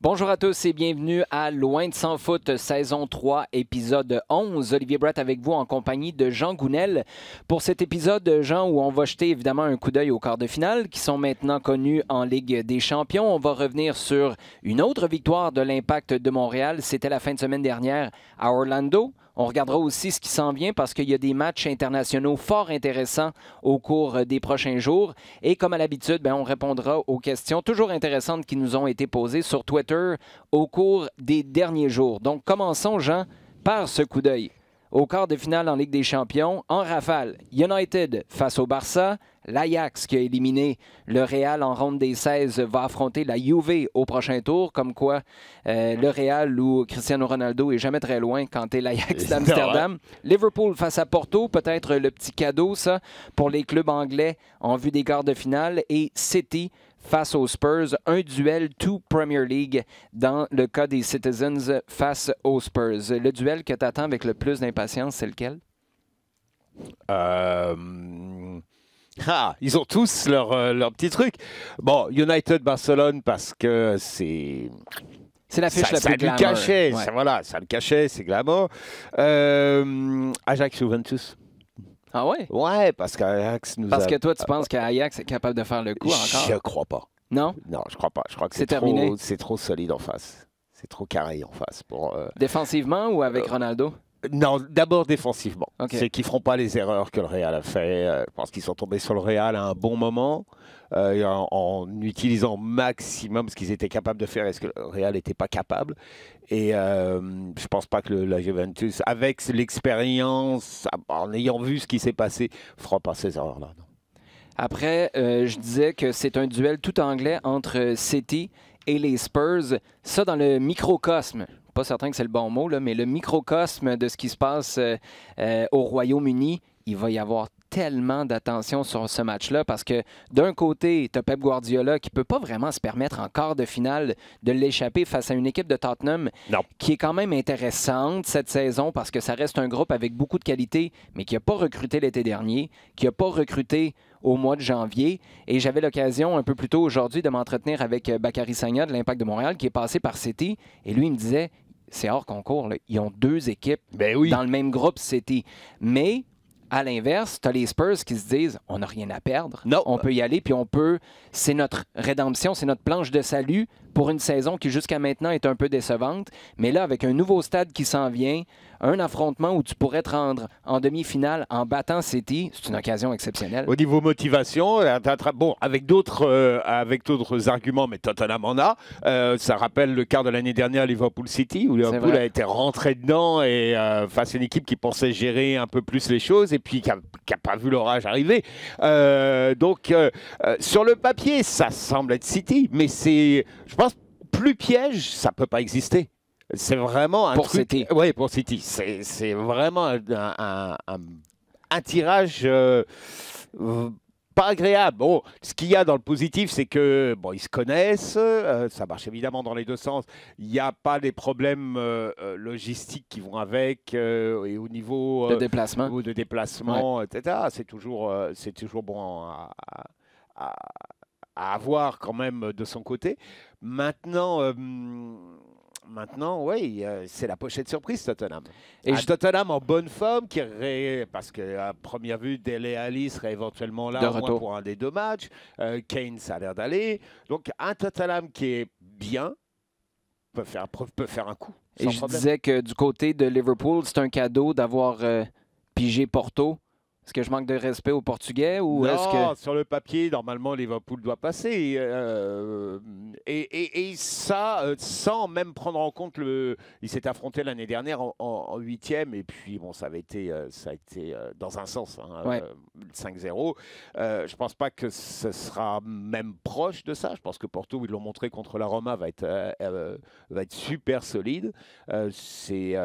Bonjour à tous et bienvenue à Loin de Sans Foot, saison 3, épisode 11. Olivier Brett avec vous en compagnie de Jean Gounel. Pour cet épisode, Jean, où on va jeter évidemment un coup d'œil aux quarts de finale qui sont maintenant connus en Ligue des champions. On va revenir sur une autre victoire de l'Impact de Montréal. C'était la fin de semaine dernière à Orlando. On regardera aussi ce qui s'en vient parce qu'il y a des matchs internationaux fort intéressants au cours des prochains jours. Et comme à l'habitude, on répondra aux questions toujours intéressantes qui nous ont été posées sur Twitter au cours des derniers jours. Donc commençons, Jean, par ce coup d'œil. Au quart de finale en Ligue des champions, en rafale, United face au Barça, l'Ajax qui a éliminé le Real en ronde des 16 va affronter la Juve au prochain tour, comme quoi le Real ou Cristiano Ronaldo est jamais très loin quand t'es l'Ajax d'Amsterdam. Liverpool face à Porto, peut-être le petit cadeau ça pour les clubs anglais en vue des quarts de finale, et City face aux Spurs, un duel tout Premier League dans le cas des Citizens face aux Spurs. Le duel que tu attends avec le plus d'impatience, c'est lequel? Ils ont tous leur petit truc. Bon, United-Barcelone parce que c'est... C'est l'affiche la plus glamour. Cachet, ouais. Ça le cachet, c'est glamour. Ajax-Juventus. Ah ouais? Ouais, parce qu'Ajax nous Parce que toi, tu penses qu'Ajax est capable de faire le coup encore? Je crois pas. Non? Non, je crois pas. Je crois que C'est terminé. c'est trop solide en face. C'est trop carré en face. Défensivement ou avec Ronaldo? Non, d'abord défensivement. Okay. C'est qu'ils ne feront pas les erreurs que le Real a fait. Je pense qu'ils sont tombés sur le Real à un bon moment, en utilisant au maximum ce qu'ils étaient capables de faire et ce que le Real n'était pas capable. Et je ne pense pas que la Juventus, avec l'expérience, en ayant vu ce qui s'est passé, ne fera pas ces erreurs-là. Non. Après, je disais que c'est un duel tout anglais entre City et les Spurs. Ça, dans le microcosme. Pas certain que c'est le bon mot, là, mais le microcosme de ce qui se passe au Royaume-Uni, il va y avoir tellement d'attention sur ce match-là parce que d'un côté, tu as Pep Guardiola qui ne peut pas vraiment se permettre en quart de finale de l'échapper face à une équipe de Tottenham qui est quand même intéressante cette saison parce que ça reste un groupe avec beaucoup de qualité, mais qui n'a pas recruté l'été dernier, qui n'a pas recruté au mois de janvier. Et j'avais l'occasion un peu plus tôt aujourd'hui de m'entretenir avec Bakary Sagna de l'Impact de Montréal qui est passé par City et lui il me disait c'est hors concours, là. Ils ont deux équipes dans le même groupe City. Mais à l'inverse, tu as les Spurs qui se disent on n'a rien à perdre. Non. On peut y aller, puis on peut. C'est notre rédemption, c'est notre planche de salut pour une saison qui jusqu'à maintenant est un peu décevante. Mais là, avec un nouveau stade qui s'en vient, un affrontement où tu pourrais te rendre en demi-finale en battant City, c'est une occasion exceptionnelle. Au niveau motivation, bon, avec d'autres arguments, mais Tottenham en a. Ça rappelle le quart de l'année dernière Liverpool-City, où Liverpool a été rentré dedans et face à une équipe qui pensait gérer un peu plus les choses et puis qui n'a pas vu l'orage arriver. Donc, sur le papier, ça semble être City, mais c'est, je pense, plus piège, ça ne peut pas exister. C'est vraiment un pour truc... City. Oui, pour City. C'est vraiment un tirage pas agréable. Bon, ce qu'il y a dans le positif, c'est que ils se connaissent. Ça marche évidemment dans les deux sens. Il n'y a pas des problèmes logistiques qui vont avec et au niveau de déplacement, etc. C'est toujours bon à avoir quand même de son côté. Maintenant, oui, c'est la pochette surprise, Tottenham. Et Tottenham en bonne forme, parce qu'à première vue, Dele Alli serait éventuellement là au moins pour un des deux matchs. Kane, ça a l'air d'aller. Donc, un Tottenham qui est bien peut faire un coup. Et je disais que du côté de Liverpool, c'est un cadeau d'avoir pigé Porto. Est-ce que je manque de respect aux Portugais ou non, est-ce que... sur le papier, normalement, Liverpool doit passer. Et ça, sans même prendre en compte il s'est affronté l'année dernière en 8e, et puis bon, ça a été dans un sens, 5-0. Je pense pas que ce sera même proche de ça. Je pense que Porto, ils l'ont montré contre la Roma, va être super solide. C'est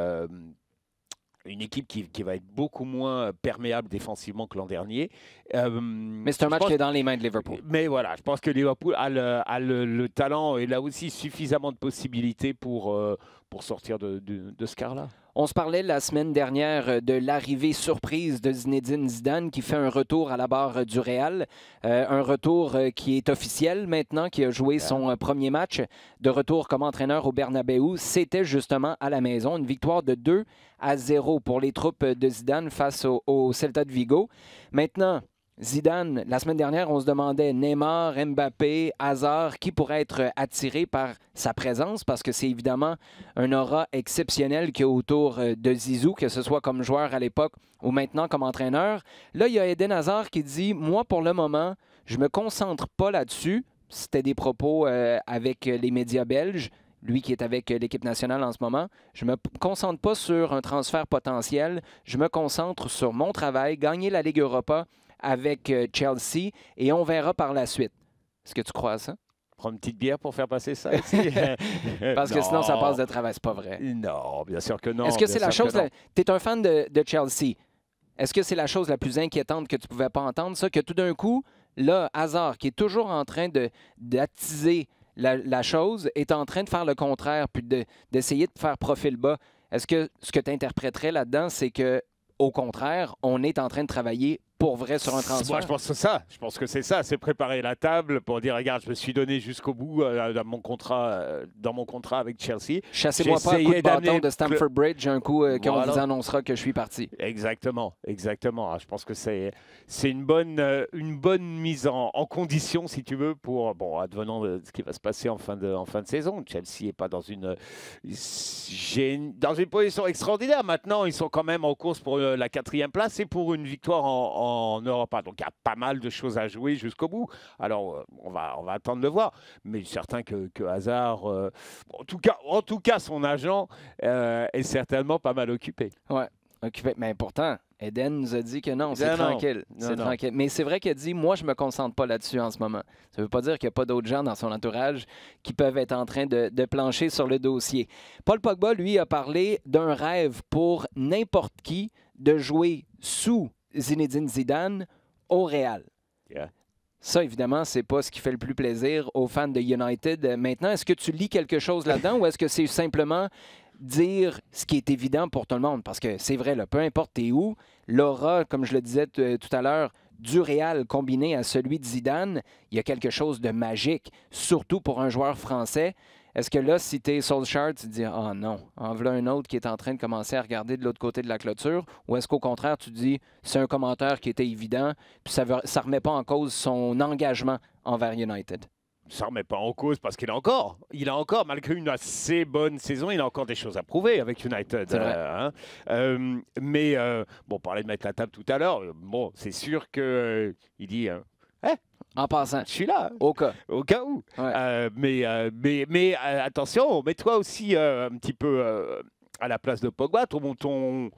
une équipe qui va être beaucoup moins perméable défensivement que l'an dernier. Mais c'est un match qui est dans les mains de Liverpool. Mais voilà, je pense que Liverpool a le talent et là aussi suffisamment de possibilités pour sortir de ce quart-là. On se parlait la semaine dernière de l'arrivée surprise de Zinedine Zidane qui fait un retour à la barre du Real. Un retour qui est officiel maintenant, qui a joué son premier match de retour comme entraîneur au Bernabéu. C'était justement à la maison. Une victoire de 2-0 pour les troupes de Zidane face au Celta de Vigo. Maintenant, Zidane, la semaine dernière, on se demandait Neymar, Mbappé, Hazard, qui pourrait être attiré par sa présence parce que c'est évidemment un aura exceptionnel qu'il y a autour de Zizou, que ce soit comme joueur à l'époque ou maintenant comme entraîneur. Là, il y a Eden Hazard qui dit « Moi, pour le moment, je ne me concentre pas là-dessus. » C'était des propos avec les médias belges. Lui qui est avec l'équipe nationale en ce moment. Je ne me concentre pas sur un transfert potentiel. Je me concentre sur mon travail, gagner la Ligue Europa avec Chelsea, et on verra par la suite. Est-ce que tu crois à ça? Prendre une petite bière pour faire passer ça ici? Parce que sinon, ça passe de travail. C'est pas vrai. Non, bien sûr que non. Est-ce que c'est la chose... Tu es un fan de Chelsea. Est-ce que c'est la chose la plus inquiétante que tu pouvais pas entendre, ça? Que tout d'un coup, là, Hazard, qui est toujours en train d'attiser la chose, est en train de faire le contraire, puis d'essayer de faire profil bas. Est-ce que ce que tu interpréterais là-dedans, c'est que au contraire, on est en train de travailler pour vrai sur un transfert? Moi, je pense que c'est ça. Je pense que c'est ça. C'est préparer la table pour dire, regarde, je me suis donné jusqu'au bout dans mon contrat avec Chelsea. Chassez-moi pas un coup de bâton de Stamford Bridge un coup quand on vous annoncera que je suis parti. Exactement, exactement. Alors, je pense que c'est une bonne mise en condition, si tu veux, pour, advenant de ce qui va se passer en fin de saison. Chelsea n'est pas dans une position extraordinaire. Maintenant, ils sont quand même en course pour la 4e place et pour une victoire en Europe. Donc, il y a pas mal de choses à jouer jusqu'au bout. Alors, on va attendre de voir. Mais certain que Hazard, en tout cas, son agent est certainement pas mal occupé. Ouais, occupé. Mais pourtant, Eden nous a dit que non, c'est tranquille. C'est tranquille. Mais c'est vrai qu'il a dit, moi, je me concentre pas là-dessus en ce moment. Ça ne veut pas dire qu'il n'y a pas d'autres gens dans son entourage qui peuvent être en train de plancher sur le dossier. Paul Pogba, lui, a parlé d'un rêve pour n'importe qui de jouer sous Zinedine Zidane au Real. Yeah. Ça, évidemment, c'est pas ce qui fait le plus plaisir aux fans de United. Maintenant, est-ce que tu lis quelque chose là-dedans ou est-ce que c'est simplement dire ce qui est évident pour tout le monde? Parce que c'est vrai, là, peu importe t'es où, l'aura, comme je le disais tout à l'heure, du Real combiné à celui de Zidane, il y a quelque chose de magique, surtout pour un joueur français. Est-ce que là, si tu es Solskjaer, tu te dis « Ah non, en voilà un autre qui est en train de commencer à regarder de l'autre côté de la clôture » ou est-ce qu'au contraire, tu te dis « C'est un commentaire qui était évident, puis ça ne remet pas en cause son engagement envers United » ? Ça ne remet pas en cause parce qu'il a encore, malgré une assez bonne saison, il a encore des choses à prouver avec United. C'est vrai. Mais on parlait de mettre la table tout à l'heure. Bon, c'est sûr qu'il dit... En passant. Je suis là. Au cas où. Ouais. Mais attention, mets-toi aussi un petit peu à la place de Pogba. Ton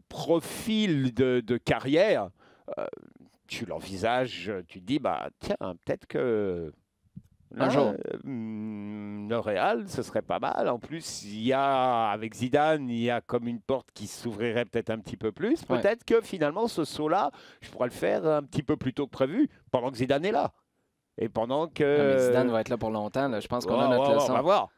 profil de carrière, tu l'envisages, tu te dis, tiens, peut-être que un jour. Le Real, ce serait pas mal. En plus, avec Zidane, il y a comme une porte qui s'ouvrirait peut-être un petit peu plus. Peut-être que finalement, ce saut-là, je pourrais le faire un petit peu plus tôt que prévu, pendant que Zidane est là. Et pendant que... mais Zidane va être là pour longtemps. Là. Je pense qu'on a notre leçon. On va voir.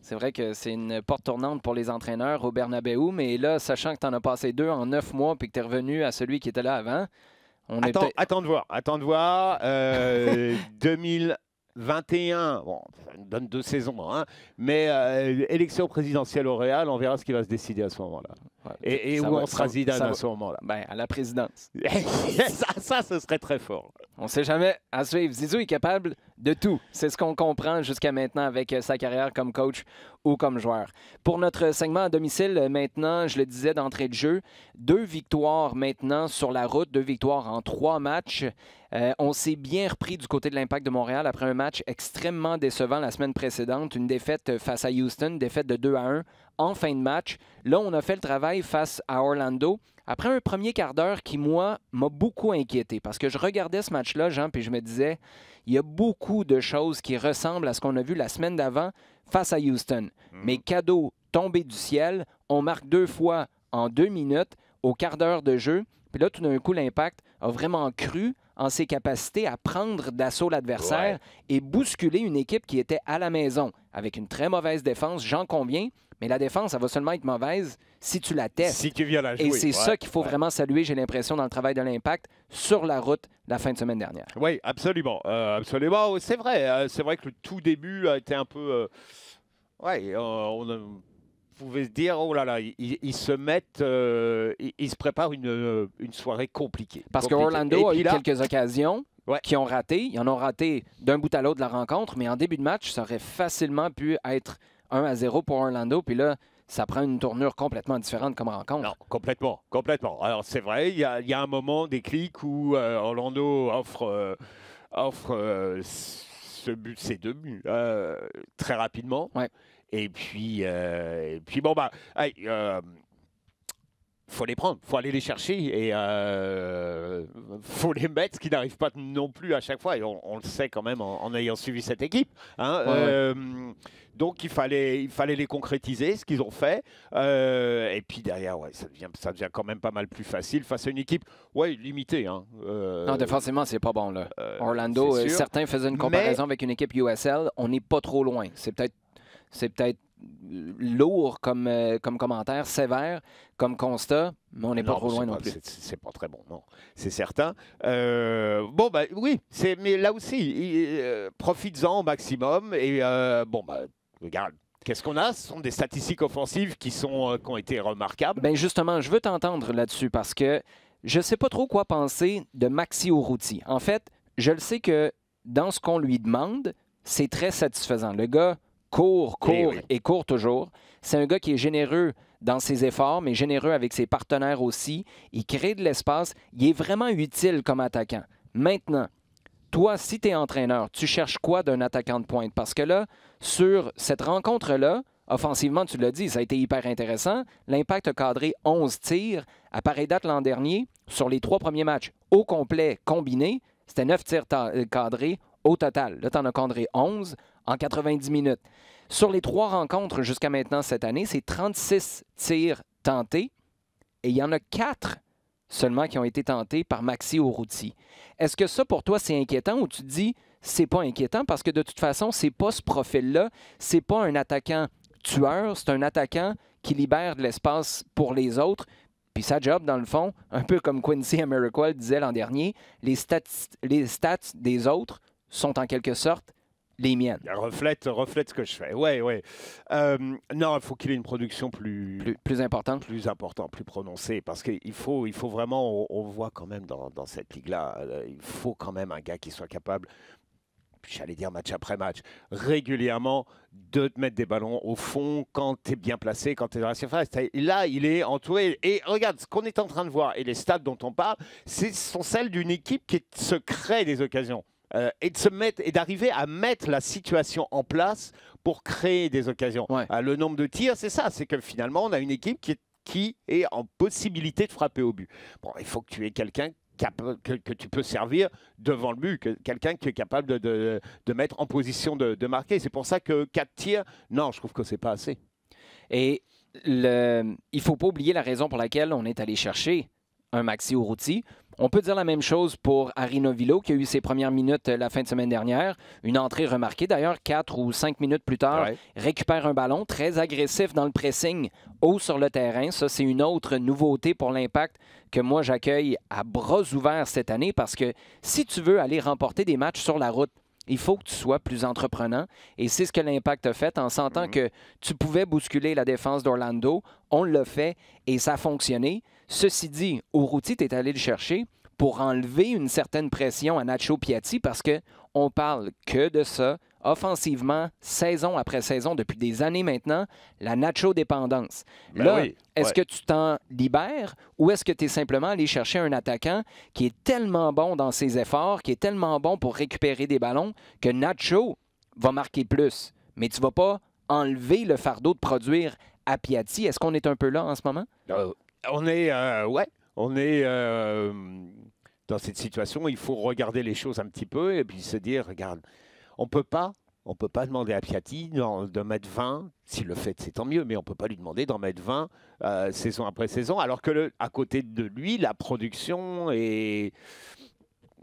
C'est vrai que c'est une porte tournante pour les entraîneurs au Bernabéu, mais là, sachant que tu en as passé 2 en 9 mois puis que tu es revenu à celui qui était là avant, Attends de voir. 2021, ça nous donne 2 saisons, hein, mais élection présidentielle au Real, on verra ce qui va se décider à ce moment-là. Ouais, et où on sera Zidane à ce moment-là. À la présidence. ça, ce serait très fort. On ne sait jamais. À suivre. Zizou est capable de tout. C'est ce qu'on comprend jusqu'à maintenant avec sa carrière comme coach ou comme joueur. Pour notre segment à domicile, maintenant, je le disais d'entrée de jeu, 2 victoires maintenant sur la route, 2 victoires en 3 matchs. On s'est bien repris du côté de l'Impact de Montréal après un match extrêmement décevant la semaine précédente. Une défaite face à Houston, défaite de 2-1 en fin de match. Là, on a fait le travail face à Orlando. Après un premier quart d'heure qui, moi, m'a beaucoup inquiété parce que je regardais ce match-là, Jean, puis je me disais, il y a beaucoup de choses qui ressemblent à ce qu'on a vu la semaine d'avant face à Houston. Mais cadeau tombé du ciel, on marque 2 fois en 2 minutes au quart d'heure de jeu. Puis là, tout d'un coup, l'Impact a vraiment cru en ses capacités à prendre d'assaut l'adversaire et bousculer une équipe qui était à la maison avec une très mauvaise défense, j'en conviens, mais la défense, elle va seulement être mauvaise si tu la testes. Si tu viens la jouer. Et c'est ça qu'il faut vraiment saluer, j'ai l'impression, dans le travail de l'Impact sur la route la fin de semaine dernière. Oui, absolument. Absolument. C'est vrai. C'est vrai que le tout début a été un peu... on pouvait se dire, oh là là, ils se mettent... ils se préparent une soirée compliquée. Parce qu'Orlando a eu quelques occasions qui ont raté. Ils en ont raté d'un bout à l'autre de la rencontre, mais en début de match, ça aurait facilement pu être 1-0 pour Orlando. Puis là, ça prend une tournure complètement différente comme rencontre. Non, complètement, complètement. Alors, c'est vrai, il y a un moment, des clics où Orlando offre ces 2 buts très rapidement. Ouais. Et puis bon, bah, faut les prendre, faut aller les chercher et faut les mettre, ce qui n'arrive pas non plus à chaque fois. Et on le sait quand même en ayant suivi cette équipe. Hein, donc il fallait les concrétiser, ce qu'ils ont fait. Et puis derrière, ça devient quand même pas mal plus facile face à une équipe limitée. Hein. Non, défensivement, c'est pas bon. Là. Orlando, certains faisaient une comparaison avec une équipe USL. On n'est pas trop loin. C'est peut-être lourd comme commentaire, sévère comme constat, mais on n'est pas trop loin non plus. C'est pas très bon, non. C'est certain. Bon, bah oui, mais là aussi, profites-en au maximum. Et regarde, qu'est-ce qu'on a? Ce sont des statistiques offensives qui ont été remarquables. Bien justement, je veux t'entendre là-dessus parce que je ne sais pas trop quoi penser de Maxi Urruti. En fait, je le sais que dans ce qu'on lui demande, c'est très satisfaisant. Le gars court et court toujours. C'est un gars qui est généreux dans ses efforts, mais généreux avec ses partenaires aussi. Il crée de l'espace. Il est vraiment utile comme attaquant. Maintenant, toi, si tu es entraîneur, tu cherches quoi d'un attaquant de pointe? Parce que là, sur cette rencontre-là, offensivement, tu l'as dit, ça a été hyper intéressant. L'Impact a cadré 11 tirs. À pareille date l'an dernier, sur les 3 premiers matchs au complet combinés, c'était 9 tirs cadrés au total. Là, tu en as cadré 11 en 90 minutes. Sur les 3 rencontres jusqu'à maintenant cette année, c'est 36 tirs tentés et il y en a 4 seulement qui ont été tentés par Maxi Urruti. Est-ce que ça, pour toi, c'est inquiétant ou tu te dis c'est pas inquiétant parce que de toute façon, c'est pas ce profil-là, c'est pas un attaquant tueur, c'est un attaquant qui libère de l'espace pour les autres. Puis sa job, dans le fond, un peu comme Quincy Amarikwa disait l'an dernier, les stats des autres sont en quelque sorte les miennes. Reflète ce que je fais. Non, il faut qu'il ait une production plus importante, plus prononcée, parce qu'il faut vraiment, on voit quand même dans cette ligue-là, il faut quand même un gars qui soit capable, j'allais dire match après match, régulièrement de te mettre des ballons au fond quand tu es bien placé, quand tu es dans la surface. Là, il est entouré. Et regarde, ce qu'on est en train de voir et les stats dont on parle, sont celles d'une équipe qui se crée des occasions. Et d'arriver à mettre la situation en place pour créer des occasions. Le nombre de tirs, c'est ça. C'est que finalement, on a une équipe qui est en possibilité de frapper au but. Bon, il faut que tu aies quelqu'un que tu peux servir devant le but, quelqu'un qui est capable de mettre en position de marquer. C'est pour ça que 4 tirs, non, je trouve que c'est pas assez. Et il ne faut pas oublier la raison pour laquelle on est allé chercher un Maxi Urruti. On peut dire la même chose pour Harry Novillo, qui a eu ses premières minutes la fin de semaine dernière. Une entrée remarquée, d'ailleurs, 4 ou 5 minutes plus tard, récupère un ballon, très agressif dans le pressing, haut sur le terrain. Ça, c'est une autre nouveauté pour l'Impact que moi, j'accueille à bras ouverts cette année, parce que si tu veux aller remporter des matchs sur la route, il faut que tu sois plus entreprenant. Et c'est ce que l'Impact a fait en sentant que tu pouvais bousculer la défense d'Orlando. On l'a fait et ça a fonctionné. Ceci dit, Urruti est allé le chercher pour enlever une certaine pression à Nacho Piatti parce qu'on parle que de ça. Offensivement, saison après saison, depuis des années maintenant, la Nacho-dépendance. Est-ce que tu t'en libères ou est-ce que tu es simplement allé chercher un attaquant qui est tellement bon dans ses efforts, qui est tellement bon pour récupérer des ballons, que Nacho va marquer plus, mais tu ne vas pas enlever le fardeau de produire à Piatti? Est-ce qu'on est un peu là en ce moment? On est dans cette situation. Il faut regarder les choses un petit peu et puis se dire, regarde, on ne peut pas On ne peut pas demander à Piatti de mettre 20. S'il le fait, c'est tant mieux, mais on ne peut pas lui demander d'en mettre 20 saison après saison, alors que à côté de lui, la production est...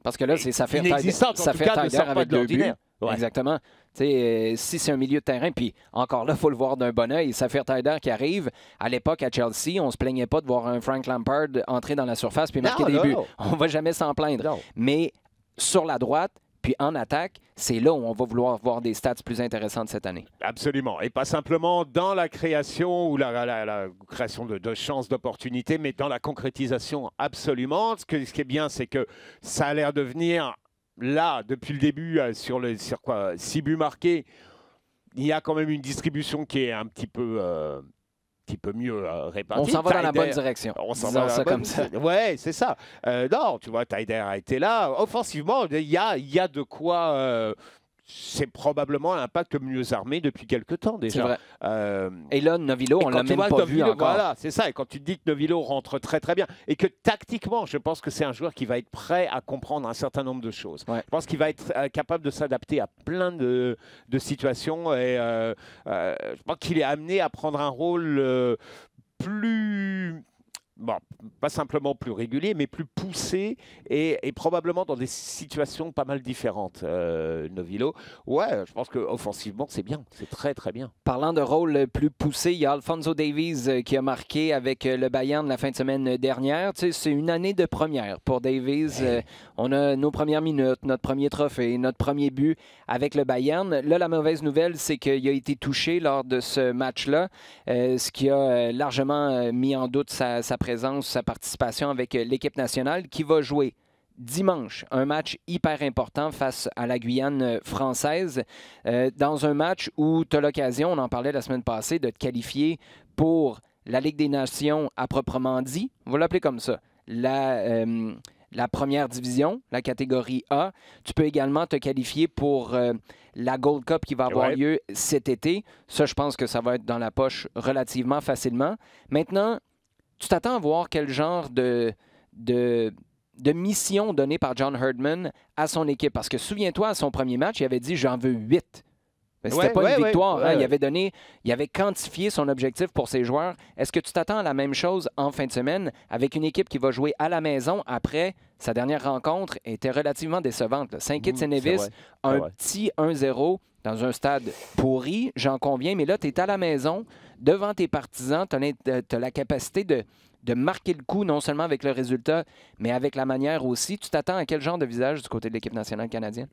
Parce que là, c'est ça fait avec 2 buts. Ouais. Exactement. Si c'est un milieu de terrain, puis encore là, il faut le voir d'un bon œil. Saphir Taider qui arrive. À l'époque, à Chelsea, on ne se plaignait pas de voir un Frank Lampard entrer dans la surface puis marquer des buts. On ne va jamais s'en plaindre. Non. Mais sur la droite, puis en attaque, c'est là où on va vouloir voir des stats plus intéressantes cette année. Absolument. Et pas simplement dans la création ou la création de chances, d'opportunités, mais dans la concrétisation, absolument. Ce qui est bien, c'est que ça a l'air de venir là, depuis le début, sur 6 buts marqués. Il y a quand même une distribution qui est un petit peu mieux répartie. On s'en va dans la bonne direction. On s'en va ça comme ça. Ouais, c'est ça. Non, tu vois, Taider a été là. Offensivement, il y a de quoi... c'est probablement l'impact le mieux armé depuis quelques temps déjà. C'est vrai. Et là, Novillo, on l'a même pas vu encore. Voilà, c'est ça. Et quand tu te dis que Novillo rentre très très bien et que tactiquement, je pense que c'est un joueur qui va être prêt à comprendre un certain nombre de choses. Ouais. Je pense qu'il va être capable de s'adapter à plein de situations et je pense qu'il est amené à prendre un rôle plus... Bon, pas simplement plus régulier, mais plus poussé et probablement dans des situations pas mal différentes, Novillo. Ouais, je pense qu'offensivement, c'est bien. C'est très, très bien. Parlant de rôle plus poussé, il y a Alphonso Davies qui a marqué avec le Bayern la fin de semaine dernière. Tu sais, c'est une année de première pour Davies. On a nos premières minutes, notre premier trophée, notre premier but avec le Bayern. Là, la mauvaise nouvelle, c'est qu'il a été touché lors de ce match-là, ce qui a largement mis en doute sa présence, sa participation avec l'équipe nationale qui va jouer dimanche, un match hyper important face à la Guyane française, dans un match où tu as l'occasion, on en parlait la semaine passée, de te qualifier pour la Ligue des Nations à proprement dit, on va l'appeler comme ça, la première division, la catégorie A. Tu peux également te qualifier pour la Gold Cup qui va avoir lieu cet été. Ça, je pense que ça va être dans la poche relativement facilement. Maintenant, tu t'attends à voir quel genre de mission donnée par John Herdman à son équipe. Parce que souviens-toi, à son premier match, il avait dit « j'en veux 8 ». C'était pas une victoire. Hein? Il avait quantifié son objectif pour ses joueurs. Est-ce que tu t'attends à la même chose en fin de semaine avec une équipe qui va jouer à la maison après sa dernière rencontre était relativement décevante. Saint Kitts et Nevis, petit 1-0 dans un stade pourri, j'en conviens, mais là, tu es à la maison, devant tes partisans, tu as la capacité de marquer le coup, non seulement avec le résultat, mais avec la manière aussi. Tu t'attends à quel genre de visage du côté de l'équipe nationale canadienne?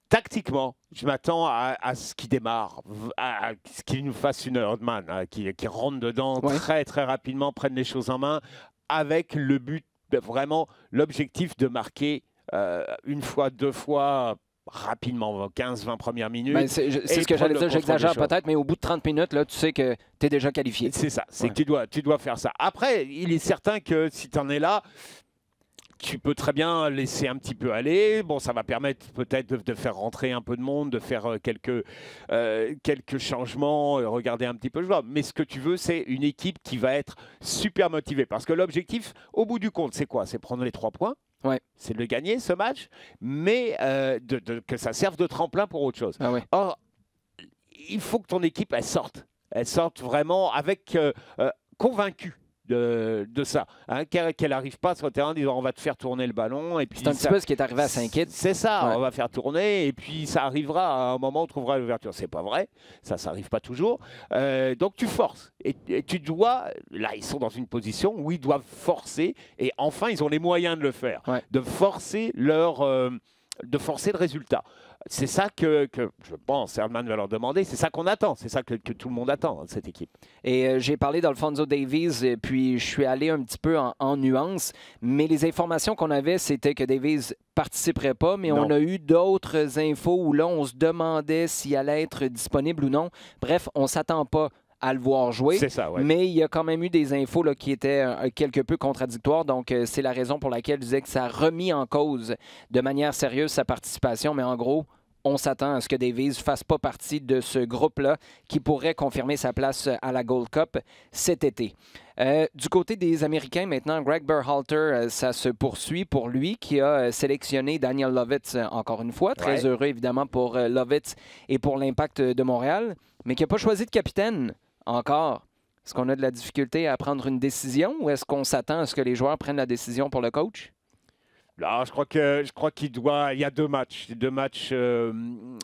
Tactiquement, je m'attends à ce qui démarre, à ce qu'il nous fasse une Herdman, qui rentre dedans très très rapidement, prenne les choses en main, avec le but, vraiment l'objectif de marquer une fois, 2 fois, rapidement, 15-20 premières minutes. Ben c'est ce que j'allais dire, j'exagère peut-être, mais au bout de 30 minutes, là, tu sais que tu es déjà qualifié. C'est ça, c'est que tu dois faire ça. Après, il est certain que si tu en es là, tu peux très bien laisser un petit peu aller. Bon, ça va permettre peut-être de faire rentrer un peu de monde, de faire quelques changements, regarder un petit peu le joueur. Mais ce que tu veux, c'est une équipe qui va être super motivée. Parce que l'objectif, au bout du compte, c'est quoi? C'est prendre les 3 points. Ouais. C'est de le gagner, ce match, mais que ça serve de tremplin pour autre chose. Ah ouais. Or, il faut que ton équipe, elle sorte vraiment avec convaincue de ça, hein, qu'elle n'arrive pas sur le terrain en disant on va te faire tourner le ballon. C'est un petit peu ce qui est arrivé à Saint Kitts. C'est ça, on va faire tourner et puis ça arrivera à un moment où on trouvera l'ouverture. C'est pas vrai, ça n'arrive pas toujours. Donc tu forces et tu dois, là ils sont dans une position où ils doivent forcer et enfin ils ont les moyens de le faire, de forcer de forcer le résultat. C'est ça que je pense Herdman va leur demander. C'est ça qu'on attend. C'est ça que tout le monde attend de cette équipe. Et j'ai parlé d'Alphonso Davies, et puis je suis allé un petit peu en nuances. Mais les informations qu'on avait, c'était que Davies participerait pas. Mais on a eu d'autres infos où là, on se demandait s'il allait être disponible ou non. Bref, on ne s'attend pas à le voir jouer. C'est ça, ouais. Mais il y a quand même eu des infos là, qui étaient quelque peu contradictoires. Donc, c'est la raison pour laquelle je disais que ça a remis en cause de manière sérieuse sa participation. Mais en gros, on s'attend à ce que Davies ne fasse pas partie de ce groupe-là qui pourrait confirmer sa place à la Gold Cup cet été. Du côté des Américains, maintenant, Greg Berhalter, ça se poursuit pour lui qui a sélectionné Daniel Lovitz encore une fois. Très heureux, évidemment, pour Lovitz et pour l'Impact de Montréal, mais qui n'a pas choisi de capitaine encore. Est-ce qu'on a de la difficulté à prendre une décision ou est-ce qu'on s'attend à ce que les joueurs prennent la décision pour le coach? Là, je crois qu'il doit. Il y a deux matchs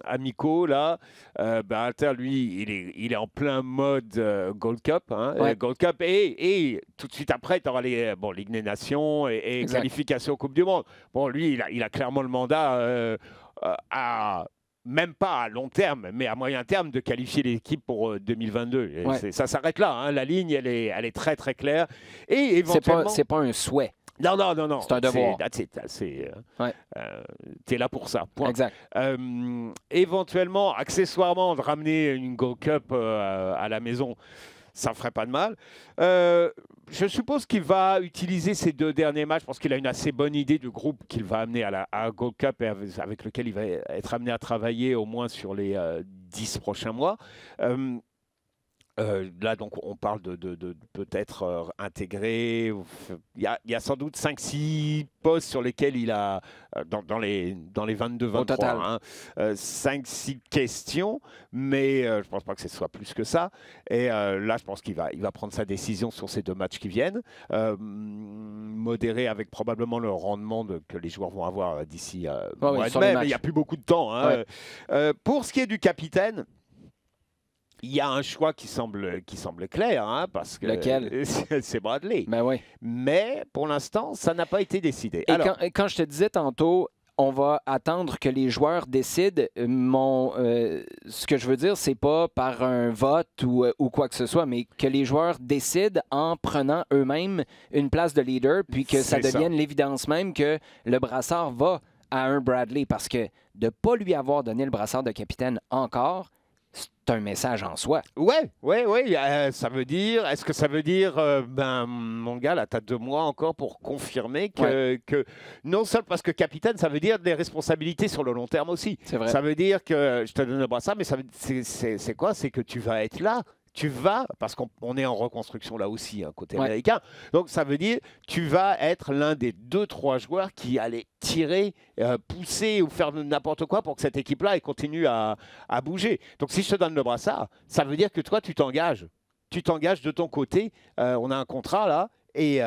amicaux là. Berhalter, lui, il est en plein mode Gold Cup, Gold Cup et tout de suite après, tu auras Ligue des Nations et qualification Coupe du Monde. Bon, lui, il a clairement le mandat même pas à long terme, mais à moyen terme, de qualifier l'équipe pour 2022. Ça s'arrête là. La ligne, elle est très très claire. Et éventuellement, c'est pas un souhait. Non. C'est un devoir. Tu es là pour ça. Point. Exact. Éventuellement, accessoirement, de ramener une Gold Cup à la maison, ça ne ferait pas de mal. Je suppose qu'il va utiliser ces 2 derniers matchs parce qu'il a une assez bonne idée du groupe qu'il va amener à Gold Cup et avec lequel il va être amené à travailler au moins sur les 10 prochains mois. Là, donc, on parle de peut-être intégrer. Il y a sans doute 5-6 postes sur lesquels il a, dans les 22-23, 5-6 questions, mais je ne pense pas que ce soit plus que ça. Et là, je pense qu'il va prendre sa décision sur ces 2 matchs qui viennent, modérer avec probablement le rendement que les joueurs vont avoir d'ici mois de mai, mais il n'y a plus beaucoup de temps. Pour ce qui est du capitaine, il y a un choix qui semble clair, parce que c'est Bradley. Ben oui. Mais pour l'instant, ça n'a pas été décidé. Et quand je te disais tantôt, on va attendre que les joueurs décident, ce que je veux dire, c'est pas par un vote ou quoi que ce soit, mais que les joueurs décident en prenant eux-mêmes une place de leader, puis que ça devienne l'évidence même que le brassard va à un Bradley. Parce que de ne pas lui avoir donné le brassard de capitaine encore, c'est un message en soi. Oui. Ça veut dire, est-ce que ça veut dire, mon gars, là, tu as 2 mois encore pour confirmer que non seulement parce que capitaine, ça veut dire des responsabilités sur le long terme aussi. C'est vrai. Ça veut dire que je te donne le brassard, mais c'est quoi? C'est que tu vas être là. Parce qu'on est en reconstruction là aussi, côté américain. Donc, ça veut dire tu vas être l'un des 2-3 joueurs qui allaient tirer, pousser ou faire n'importe quoi pour que cette équipe-là continue à bouger. Donc, si je te donne le brassard, ça veut dire que toi, tu t'engages. Tu t'engages de ton côté. On a un contrat là. Et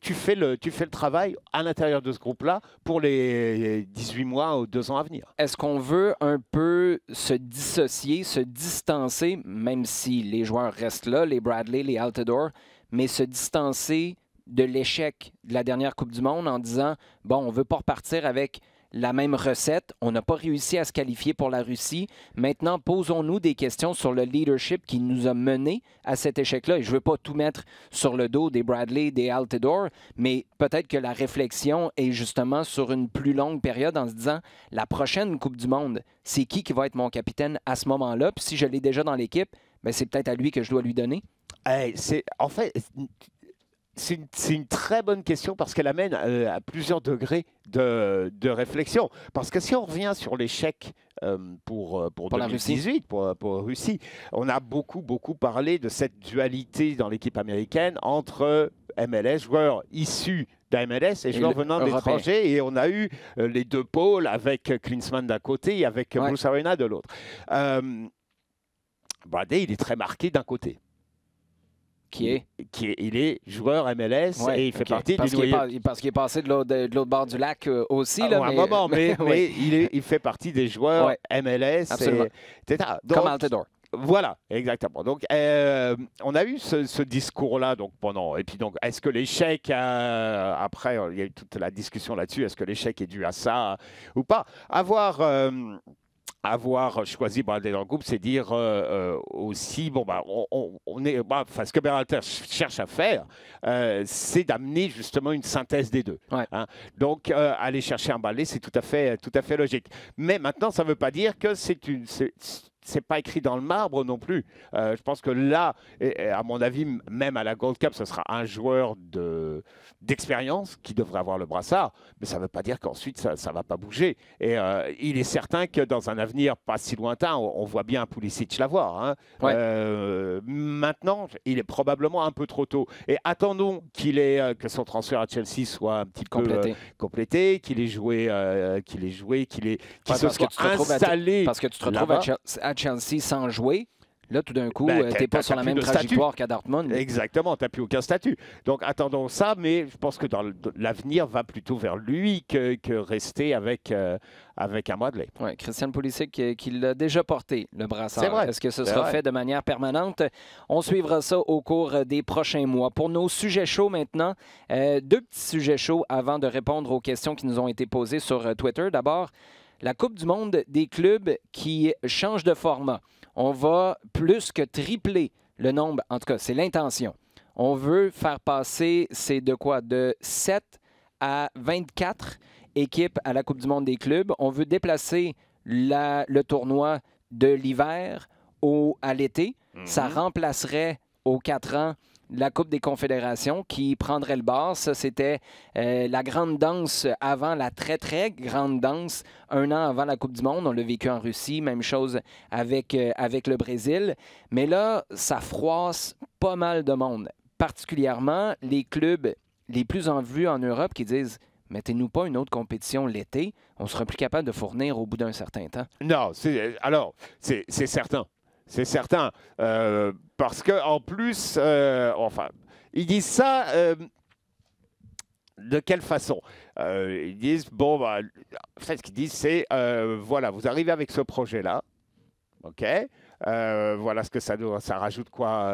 tu fais le travail à l'intérieur de ce groupe-là pour les 18 mois ou 2 ans à venir. Est-ce qu'on veut un peu se dissocier, se distancer, même si les joueurs restent là, les Bradley, les Altidore, mais se distancer de l'échec de la dernière Coupe du Monde en disant, bon, on ne veut pas repartir avec la même recette. On n'a pas réussi à se qualifier pour la Russie. Maintenant, posons-nous des questions sur le leadership qui nous a menés à cet échec-là. Et je ne veux pas tout mettre sur le dos des Bradley, des Altidore, mais peut-être que la réflexion est justement sur une plus longue période en se disant, la prochaine Coupe du Monde, c'est qui va être mon capitaine à ce moment-là? Puis si je l'ai déjà dans l'équipe, ben c'est peut-être à lui que je dois lui donner. C'est une très bonne question parce qu'elle amène à plusieurs degrés de réflexion. Parce que si on revient sur l'échec pour 2018, pour Russie, on a beaucoup parlé de cette dualité dans l'équipe américaine entre MLS, joueurs issus d'un MLS et joueurs venant d'étrangers. Et on a eu les 2 pôles avec Klinsmann d'un côté et avec Bruce Arena de l'autre. Bradley, il est très marqué d'un côté. Il est joueur MLS et il fait partie du noyau. Parce qu'il est passé de l'autre bord du lac aussi. Là, mais il fait partie des joueurs MLS. Donc, comme Altidore. Voilà, exactement. Donc, on a eu ce discours-là pendant. Et puis, est-ce que l'échec, après, il y a eu toute la discussion là-dessus, est-ce que l'échec est dû à ça ou pas? Avoir choisi Bradley dans le groupe, c'est dire aussi, ce que Berhalter cherche à faire, c'est d'amener justement une synthèse des 2. Donc, aller chercher un Bradley, c'est tout à fait logique. Mais maintenant, ça ne veut pas dire que c'est pas écrit dans le marbre non plus. Je pense que là, et à mon avis, même à la Gold Cup, ce sera un joueur d'expérience qui devrait avoir le brassard, mais ça ne veut pas dire qu'ensuite ça ne va pas bouger. Et il est certain que dans un avenir pas si lointain, on voit bien Pulisic l'avoir. Hein. Ouais. Maintenant, il est probablement un peu trop tôt. Et attendons que son transfert à Chelsea soit un petit peu complété, qu'il se soit installé. Parce que tu te retrouves à Chelsea sans jouer. Là, tout d'un coup, tu n'es pas sur la même trajectoire qu'à Dortmund. Exactement, tu n'as plus aucun statut. Donc, attendons ça, mais je pense que l'avenir va plutôt vers lui que rester avec un Bradley. Oui, Christian Pulisic qui l'a déjà porté, le brassard. C'est vrai. Est-ce que ce sera fait de manière permanente? On suivra ça au cours des prochains mois. Pour nos sujets chauds maintenant, deux petits sujets chauds avant de répondre aux questions qui nous ont été posées sur Twitter. D'abord, la Coupe du monde des clubs qui change de format. On va plus que tripler le nombre, en tout cas, c'est l'intention. On veut faire passer, c'est de quoi? De 7 à 24 équipes à la Coupe du monde des clubs. On veut déplacer le tournoi de l'hiver à l'été. Ça remplacerait aux 4 ans la Coupe des Confédérations qui prendrait le bord. Ça, c'était la grande danse avant la très, très grande danse, un an avant la Coupe du monde. On l'a vécu en Russie, même chose avec le Brésil. Mais là, ça froisse pas mal de monde, particulièrement les clubs les plus en vue en Europe qui disent « Mettez-nous pas une autre compétition l'été, on sera plus capable de fournir au bout d'un certain temps. » Non, c'est certain. C'est certain, parce qu'en plus, ils disent ça de quelle façon? Ils disent, en fait, ce qu'ils disent, c'est, voilà, vous arrivez avec ce projet-là, ok, voilà ce que ça rajoute quoi?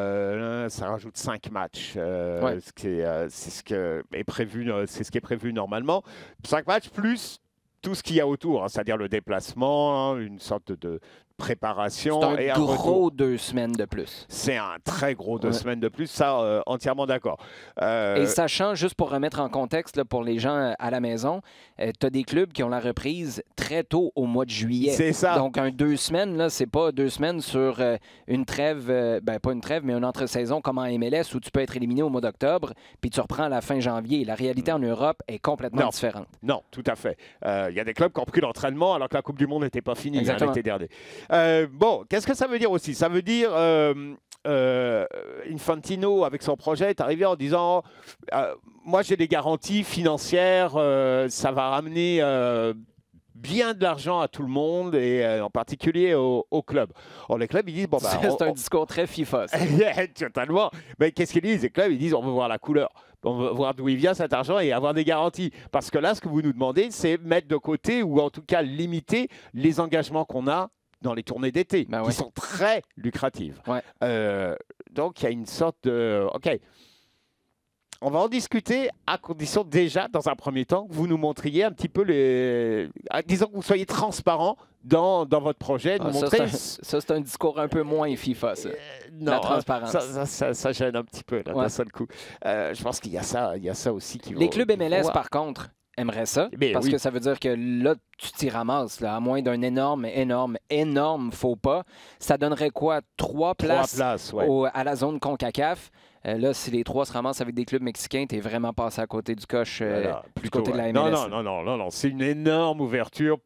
Ça rajoute 5 matchs, c'est ce qui est prévu normalement. 5 matchs plus tout ce qu'il y a autour, hein, c'est-à-dire le déplacement, hein, une sorte de préparation. C'est un gros 2 semaines de plus. C'est un très gros 2 semaines de plus, ça, entièrement d'accord. Et sachant, juste pour remettre en contexte là, pour les gens à la maison, tu as des clubs qui ont la reprise très tôt au mois de juillet. C'est ça. Donc, un 2 semaines, là, c'est pas 2 semaines sur une trêve, pas une trêve, mais une entre-saison comme en MLS où tu peux être éliminé au mois d'octobre, puis tu reprends à la fin janvier. La réalité en Europe est complètement différente. Non, tout à fait. Il y a des clubs qui ont pris l'entraînement alors que la Coupe du Monde n'était pas finie l'été dernier. Qu'est-ce que ça veut dire aussi? Ça veut dire Infantino, avec son projet, est arrivé en disant moi, j'ai des garanties financières, ça va ramener bien de l'argent à tout le monde et en particulier au club. Alors, les clubs, ils disent c'est un discours très FIFA. Totalement. Mais qu'est-ce qu'ils disent? Les clubs, ils disent on veut voir la couleur. On veut voir d'où il vient cet argent et avoir des garanties. Parce que là, ce que vous nous demandez, c'est mettre de côté ou en tout cas limiter les engagements qu'on a dans les tournées d'été, qui sont très lucratives. Donc, il y a une sorte de... OK, on va en discuter à condition déjà, dans un premier temps, que vous nous montriez un petit peu disons que vous soyez transparent dans votre projet. Ça, c'est un discours un peu moins FIFA, ça. Non, la transparence. Ça gêne un petit peu, là, d'un seul coup. Je pense qu'il y a ça aussi qui va... Les clubs MLS, par contre, aimeraient ça, parce que ça veut dire que là, tu t'y ramasses, là, à moins d'un énorme faux pas. Ça donnerait quoi? 3 places à la zone CONCACAF. Là, si les 3 se ramassent avec des clubs mexicains, tu es vraiment passé à côté du coche du côté de la MLS. Non. C'est une énorme ouverture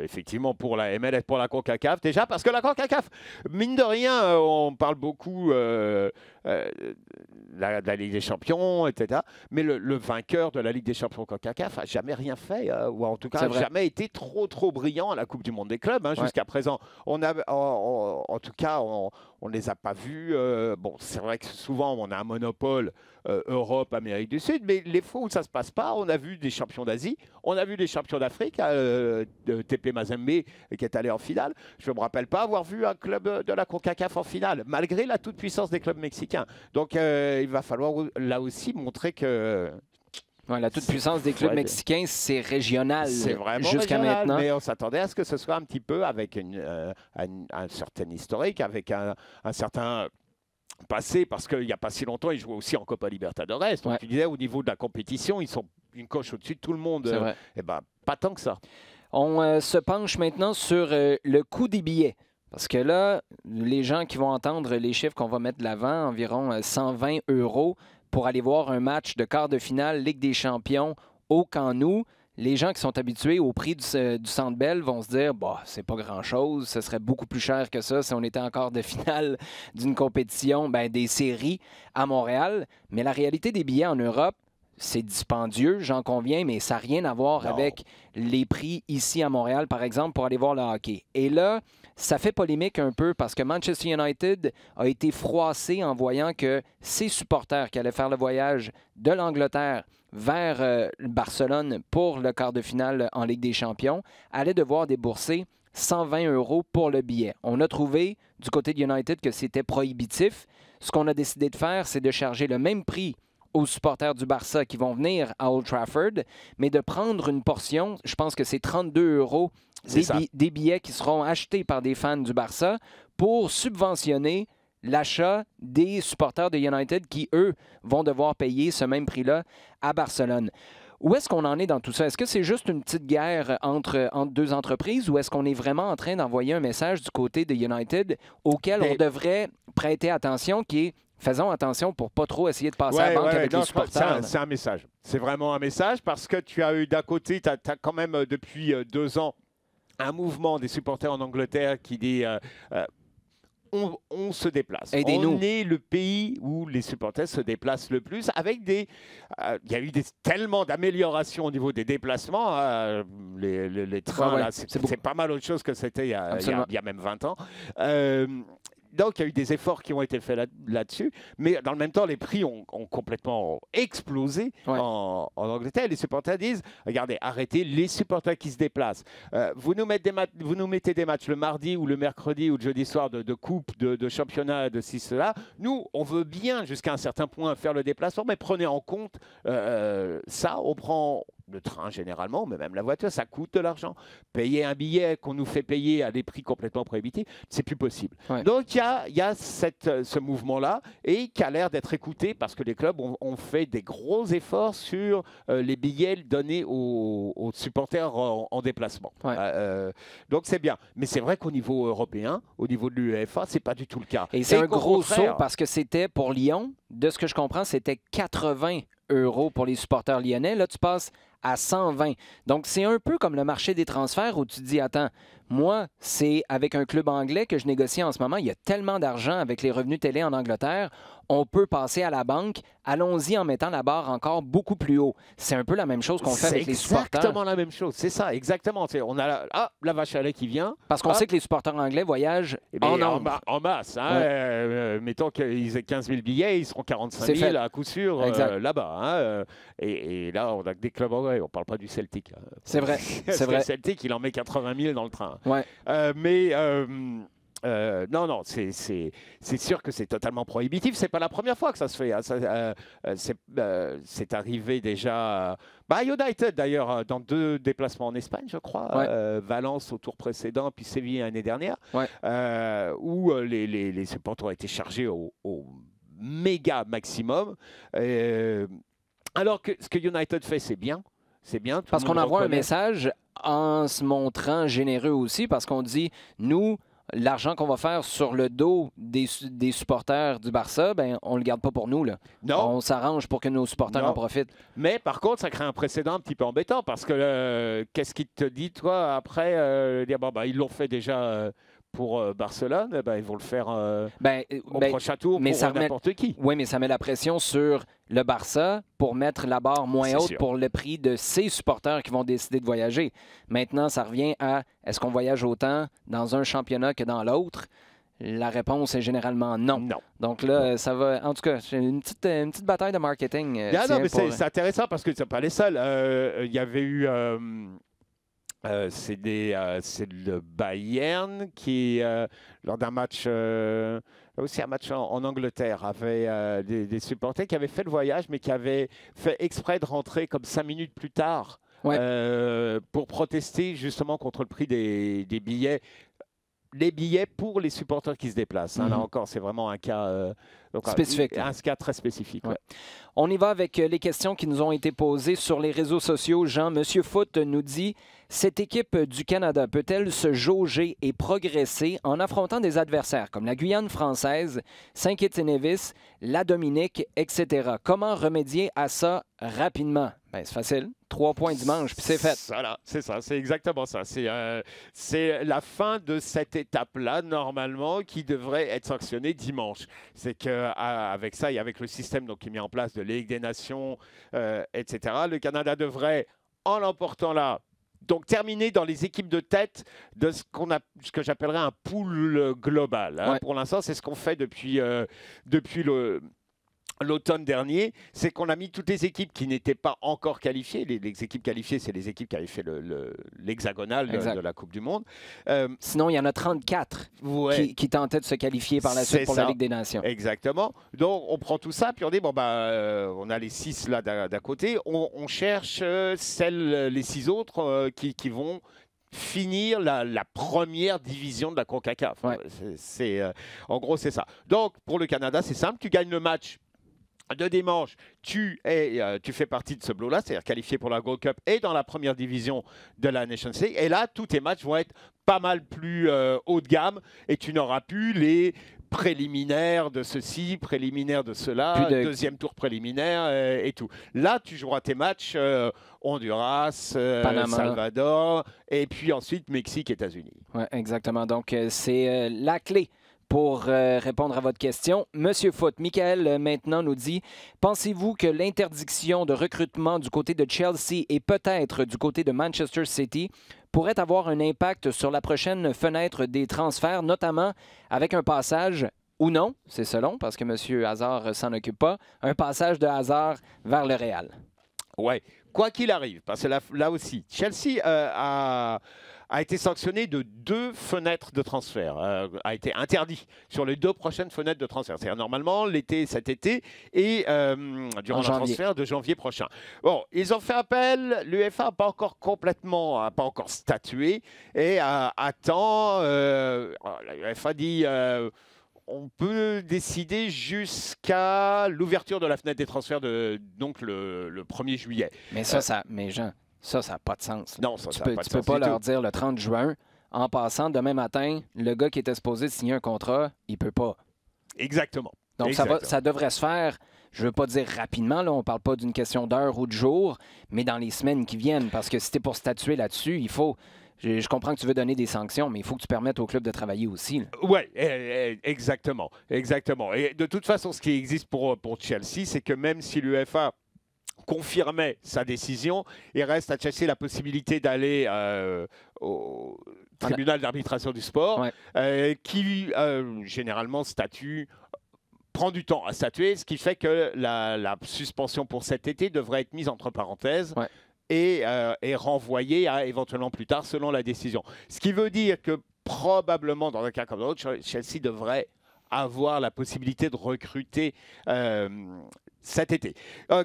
effectivement pour la MLS, pour la CONCACAF. Déjà, parce que la CONCACAF, mine de rien, on parle beaucoup de la Ligue des Champions, etc. Mais le vainqueur de la Ligue des Champions CONCACAF n'a jamais rien fait, ou en tout cas n'a jamais été trop brillant à la Coupe du monde des clubs. Jusqu'à présent, en tout cas, on ne les a pas vus. C'est vrai que souvent, on a un monopole Europe, Amérique du Sud, mais les fois où ça ne se passe pas, on a vu des champions d'Asie, on a vu des champions d'Afrique, TP Mazembe qui est allé en finale. Je ne me rappelle pas avoir vu un club de la CONCACAF en finale, malgré la toute-puissance des clubs mexicains. Donc, il va falloir là aussi montrer que... la toute-puissance des clubs mexicains, c'est régional jusqu'à régional, maintenant. Mais on s'attendait à ce que ce soit un petit peu avec un certain historique, avec un certain... passé, parce qu'il n'y a pas si longtemps, ils jouaient aussi en Copa Libertadores. Donc tu disais, au niveau de la compétition, ils sont une coche au-dessus de tout le monde. C'est vrai. Pas tant que ça. On se penche maintenant sur le coût des billets. Parce que là, les gens qui vont entendre les chiffres qu'on va mettre de l'avant, environ 120 € pour aller voir un match de quart de finale Ligue des champions au Camp Nou, les gens qui sont habitués au prix du Centre Bell vont se dire bah, c'est pas grand-chose, ce serait beaucoup plus cher que ça si on était en quart de finale d'une compétition, des séries à Montréal. Mais la réalité des billets en Europe, c'est dispendieux, j'en conviens, mais ça n'a rien à voir avec les prix ici à Montréal, par exemple, pour aller voir le hockey. Et là, ça fait polémique un peu parce que Manchester United a été froissé en voyant que ses supporters qui allaient faire le voyage de l'Angleterre vers Barcelone pour le quart de finale en Ligue des champions allaient devoir débourser 120 € pour le billet. On a trouvé du côté de United que c'était prohibitif. Ce qu'on a décidé de faire, c'est de charger le même prix aux supporters du Barça qui vont venir à Old Trafford, mais de prendre une portion, je pense que c'est 32 € des billets qui seront achetés par des fans du Barça pour subventionner l'achat des supporters de United qui, eux, vont devoir payer ce même prix-là à Barcelone. Où est-ce qu'on en est dans tout ça? Est-ce que c'est juste une petite guerre entre deux entreprises ou est-ce qu'on est vraiment en train d'envoyer un message du côté de United auquel on devrait prêter attention, qui est faisons attention pour pas trop essayer de passer à la banque avec les supporters. C'est un message. C'est vraiment un message parce que tu as eu d'un côté, tu as quand même depuis 2 ans un mouvement des supporters en Angleterre qui dit on se déplace. On est le pays où les supporters se déplacent le plus avec des... Il y a eu tellement d'améliorations au niveau des déplacements. Les trains, c'est pas mal autre chose que c'était il y a même 20 ans. Donc, il y a eu des efforts qui ont été faits là-dessus. Mais dans le même temps, les prix ont complètement explosé en Angleterre. Les supporters disent, regardez, arrêtez les supporters qui se déplacent. Vous nous mettez des matchs le mardi ou le mercredi ou le jeudi soir de coupe, de championnat, de ci, cela. Nous, on veut bien, jusqu'à un certain point, faire le déplacement, mais prenez en compte ça. On prend... le train généralement, mais même la voiture, ça coûte de l'argent. Payer un billet qu'on nous fait payer à des prix complètement prohibitifs, c'est plus possible. Donc il y a ce mouvement-là et qui a l'air d'être écouté parce que les clubs ont fait des gros efforts sur les billets donnés aux supporters en déplacement. Donc c'est bien. Mais c'est vrai qu'au niveau européen, au niveau de l'UEFA, c'est pas du tout le cas. Et c'est un gros saut parce que c'était pour Lyon, de ce que je comprends, c'était 80 € pour les supporters lyonnais. Là, tu passes à 120. Donc, c'est un peu comme le marché des transferts où tu te dis, attends, moi, c'est avec un club anglais que je négocie en ce moment. Il y a tellement d'argent avec les revenus télé en Angleterre. On peut passer à la banque. Allons-y en mettant la barre encore beaucoup plus haut. C'est un peu la même chose qu'on fait avec les supporters. C'est exactement la même chose. C'est ça, exactement. On a la vache à lait qui vient. Parce qu'on sait que les supporters anglais voyagent en masse. Hein. Mettons qu'ils aient 15 000 billets, ils seront 45 000 à coup sûr là-bas. Hein. Et là, on a que des clubs anglais. On ne parle pas du Celtic. Hein. C'est vrai. Le Celtic, il en met 80 000 dans le train. Non, c'est sûr que c'est totalement prohibitif. C'est pas la première fois que ça se fait. C'est arrivé déjà à United, d'ailleurs, dans 2 déplacements en Espagne, je crois. Valence au tour précédent, puis Séville l'année dernière, où les supporters ont été chargés au méga maximum. Alors que ce que United fait, c'est bien. C'est bien. Parce qu'on envoie un message en se montrant généreux aussi, parce qu'on dit, nous, l'argent qu'on va faire sur le dos des supporters du Barça, on ne le garde pas pour nous. Là. Non. On s'arrange pour que nos supporters en profitent. Mais par contre, ça crée un précédent un petit peu embêtant, parce que qu'est-ce qui te dit, toi, après, dire, ils l'ont fait déjà... pour Barcelone, ils vont le faire au prochain tour pour n'importe qui. Oui, mais ça met la pression sur le Barça pour mettre la barre moins haute pour le prix de ses supporters qui vont décider de voyager. Maintenant, ça revient à est-ce qu'on voyage autant dans un championnat que dans l'autre? La réponse est généralement non. Donc là, ça va... En tout cas, c'est une petite bataille de marketing. Non, mais c'est intéressant parce que ce ne sont pas les seuls. Il y avait eu... c'est le Bayern qui, lors d'un match, aussi un match en Angleterre, avait des supporters qui avaient fait le voyage, mais qui avaient fait exprès de rentrer comme 5 minutes plus tard pour protester justement contre le prix des billets. Les billets pour les supporters qui se déplacent. Là encore, c'est vraiment un cas Donc, spécifique. Un cas très spécifique. Ouais. On y va avec les questions qui nous ont été posées sur les réseaux sociaux. Jean, Monsieur Foot nous dit « Cette équipe du Canada peut-elle se jauger et progresser en affrontant des adversaires comme la Guyane française, Saint-Kitts-et-Nevis, la Dominique, etc. Comment remédier à ça rapidement? » Ben, c'est facile. 3 points dimanche, puis c'est fait. Voilà, c'est ça, c'est exactement ça. C'est la fin de cette étape-là, normalement, qui devrait être sanctionnée dimanche. C'est qu'avec ça et avec le système donc, qui est mis en place de Ligue des Nations, etc., le Canada devrait, en l'emportant là, donc terminer dans les équipes de tête de ce que j'appellerais un pool global. Hein. Ouais. Pour l'instant, c'est ce qu'on fait depuis l'automne dernier, c'est qu'on a mis toutes les équipes qui n'étaient pas encore qualifiées. Les équipes qualifiées, c'est les équipes qui avaient fait l'hexagonal de la Coupe du Monde. Sinon, il y en a 34 qui tentaient de se qualifier par la suite pour la Ligue des Nations. Exactement. Donc, on prend tout ça, puis on dit, bon, on a les 6 là d'à côté. On cherche les 6 autres qui vont finir la première division de la CONCACAF. Ouais. En gros, c'est ça. Donc, pour le Canada, c'est simple. Tu gagnes le match de dimanche, tu fais partie de ce bloc-là, c'est-à-dire qualifié pour la Gold Cup et dans la première division de la Nations League. Et là, tous tes matchs vont être pas mal plus haut de gamme et tu n'auras plus les préliminaires de ceci, préliminaires de cela, deuxième tour préliminaire et tout. Là, tu joueras tes matchs Honduras, Salvador et puis ensuite Mexique, États-Unis. Ouais, exactement. Donc, c'est la clé. Pour répondre à votre question, Monsieur Foot, Michael maintenant nous dit « Pensez-vous que l'interdiction de recrutement du côté de Chelsea et peut-être du côté de Manchester City pourrait avoir un impact sur la prochaine fenêtre des transferts, notamment avec un passage, ou non, c'est selon, parce que M. Hazard s'en occupe pas, un passage de Hazard vers le Real? » Ouais, quoi qu'il arrive, parce que là aussi, Chelsea a été sanctionné de 2 fenêtres de transfert, a été interdit sur les 2 prochaines fenêtres de transfert. C'est-à-dire normalement cet été et durant le transfert de janvier prochain. Bon, ils ont fait appel, l'UEFA n'a pas encore statué et attend. La UEFA dit on peut décider jusqu'à l'ouverture de la fenêtre des transferts donc le 1er juillet. Mais mais Jean, ça n'a pas de sens. Non, ça tu peux pas leur dire le 30 juin, en passant, demain matin, le gars qui était supposé signer un contrat, il peut pas. Exactement. Donc, ça devrait se faire, je ne veux pas dire rapidement, là, on ne parle pas d'une question d'heure ou de jour, mais dans les semaines qui viennent, parce que si tu es pour statuer là-dessus, il faut... Je comprends que tu veux donner des sanctions, mais il faut que tu permettes au club de travailler aussi. Oui, exactement. Et de toute façon, ce qui existe pour Chelsea, c'est que même si l'UEFA confirmait sa décision, il reste à Chelsea la possibilité d'aller au tribunal d'arbitration du sport, qui généralement prend du temps à statuer, ce qui fait que la suspension pour cet été devrait être mise entre parenthèses. Ouais. Et renvoyée à éventuellement plus tard selon la décision. Ce qui veut dire que probablement dans un cas comme l'autre, Chelsea devrait avoir la possibilité de recruter cet été.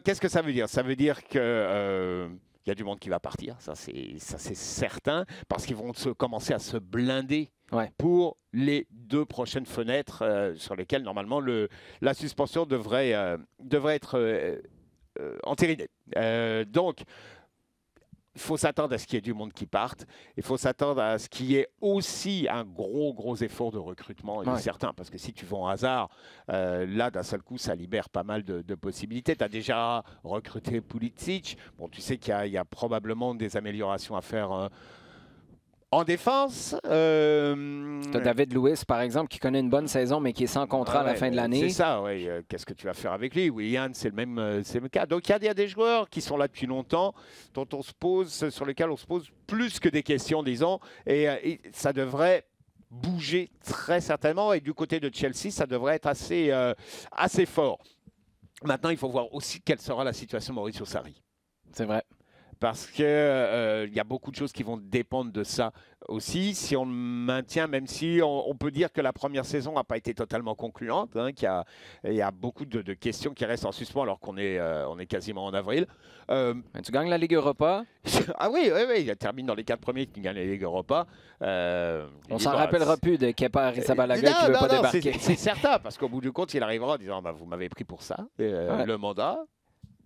Qu'est-ce que ça veut dire? Ça veut dire que il y a du monde qui va partir, ça c'est certain, parce qu'ils vont commencer à se blinder pour les 2 prochaines fenêtres sur lesquelles normalement la suspension devrait être entérinée. Donc il faut s'attendre à ce qu'il y ait du monde qui parte. Il faut s'attendre à ce qu'il y ait aussi un gros effort de recrutement, certain. Parce que si tu vends Hazard, là, d'un seul coup, ça libère pas mal de possibilités. Tu as déjà recruté Pulisic. Bon, tu sais qu'il y a probablement des améliorations à faire en défense. Tu as David Luiz, par exemple, qui connaît une bonne saison, mais qui est sans contrat à la fin de l'année. C'est ça, oui. Qu'est-ce que tu vas faire avec lui? Willian, c'est le même cas. Donc, il y a des joueurs qui sont là depuis longtemps, sur lesquels on se pose plus que des questions, disons, et ça devrait bouger très certainement. Et du côté de Chelsea, ça devrait être assez fort. Maintenant, il faut voir aussi quelle sera la situation de Maurizio Sarri. C'est vrai. parce que il y a beaucoup de choses qui vont dépendre de ça aussi. Si on le maintient, même si on peut dire que la première saison n'a pas été totalement concluante, hein, il y a beaucoup de questions qui restent en suspens alors qu'on est, on est quasiment en avril. Tu gagnes la Ligue Europa. Ah oui, il termine dans les 4 premiers qui gagnent la Ligue Europa. On s'en rappellera plus de Kepa Arrizabalaga qui ne veut pas débarquer. C'est certain, parce qu'au bout du compte, il arrivera en disant vous m'avez pris pour ça, le mandat.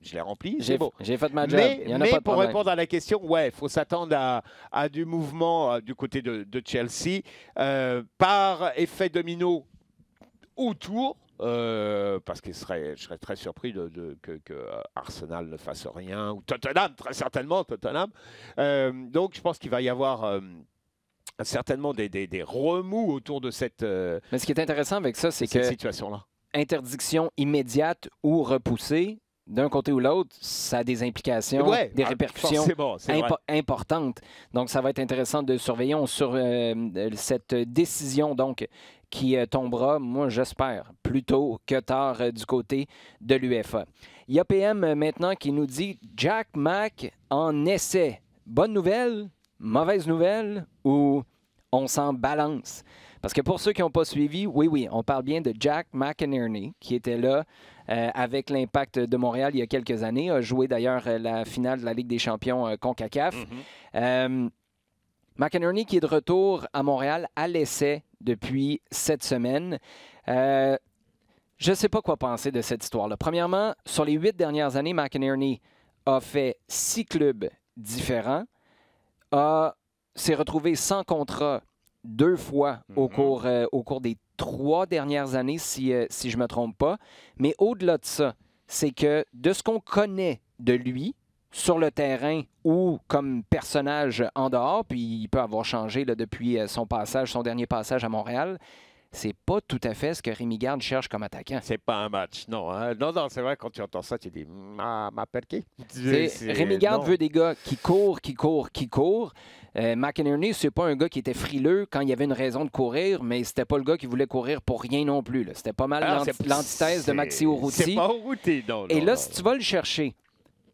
Je l'ai rempli, c'est beau. J'ai fait ma job. Mais pour répondre à la question, il faut s'attendre à du mouvement du côté de Chelsea par effet domino autour. Parce que je serais très surpris que Arsenal ne fasse rien, ou Tottenham, très certainement Tottenham. Donc je pense qu'il va y avoir certainement des remous autour de cette Mais ce qui est intéressant avec ça, c'est que situation-là. Interdiction immédiate ou repoussée, d'un côté ou l'autre, ça a des implications, des répercussions importantes. Donc, ça va être intéressant de surveiller. On sur cette décision donc qui tombera, moi j'espère, plus tôt que tard du côté de l'UEFA. Il y a PM maintenant qui nous dit Jack Mac en essai. Bonne nouvelle, mauvaise nouvelle ou on s'en balance? Parce que pour ceux qui n'ont pas suivi, oui, on parle bien de Jack McInerney, qui était là avec l'Impact de Montréal il y a quelques années, a joué d'ailleurs la finale de la Ligue des champions CONCACAF. McInerney qui est de retour à Montréal à l'essai depuis cette semaine. Je ne sais pas quoi penser de cette histoire-là. Premièrement, sur les 8 dernières années, McInerney a fait 6 clubs différents, s'est retrouvé sans contrat 2 fois au cours des 3 dernières années, si je ne me trompe pas. Mais au-delà de ça, c'est que de ce qu'on connaît de lui sur le terrain ou comme personnage en dehors, puis il peut avoir changé là, depuis son dernier passage à Montréal, c'est pas tout à fait ce que Rémi Garde cherche comme attaquant. C'est pas un match, non. Hein? Non, c'est vrai, quand tu entends ça, tu dis m'appelle qui? Rémi Garde veut des gars qui courent. McInerney, c'est pas un gars qui était frileux quand il y avait une raison de courir, mais c'était pas le gars qui voulait courir pour rien non plus. C'était pas mal l'antithèse de Maxi Urruti. C'est pas Urruti, non. Et là, si tu vas le chercher,